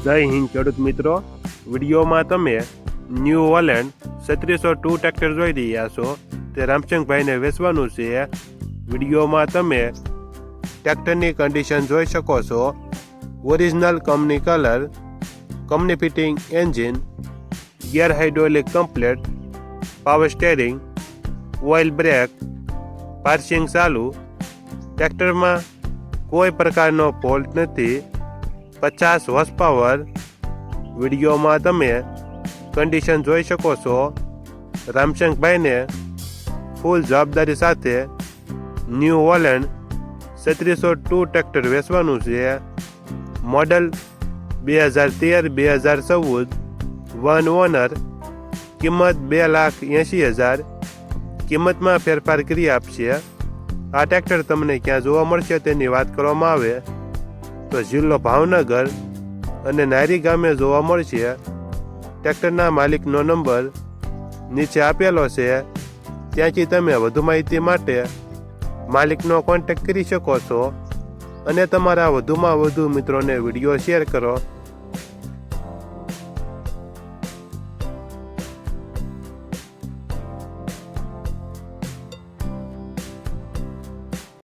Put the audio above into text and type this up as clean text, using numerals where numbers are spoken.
જય હિન્દ ખેડૂત મિત્રો, વિડીયોમાં તમે ન્યૂ હોલેન્ડ 3602 ટ્રેક્ટર જોઈ રહ્યા છો. તે રામચંદ્રભાઈને વેચવાનું છે. વિડીયોમાં તમે ટ્રેક્ટરની કન્ડિશન જોઈ શકો છો. Original company colour, company fitting engine, gear hydraulic complete, power steering, oil break, passing ચાલુ. ટ્રેક્ટરમાં કોઈ પ્રકારનો ફોલ્ટ નથી. 50 હોર્સ પાવર. વિડીયોમાં તમે કન્ડિશન જોઈ શકો છો. રામચંદ્રભાઈને ફૂલ જવાબદારી સાથે ન્યૂ હોલેન્ડ 3602 ટ્રેક્ટર વેચવાનું છે. Model 2013-2014, one honour. કિંમત 2,80,000. કિંમતમાં ફેરફાર કરી આપશે. આ ટ્રેક્ટર તમને ક્યાં જોવા મળશે તેની વાત કરવામાં આવે તો જિલ્લો ભાવનગર અને નાયરી ગામે જોવા મળશે. ટ્રેક્ટરના માલિકનો નંબર નીચે આપેલો છે. ત્યાંથી તમે વધુ માહિતી માટે માલિકનો કોન્ટેક્ટ કરી શકો છો અને તમારા વધુમાં વધુ મિત્રોને વિડીયો શેર કરો.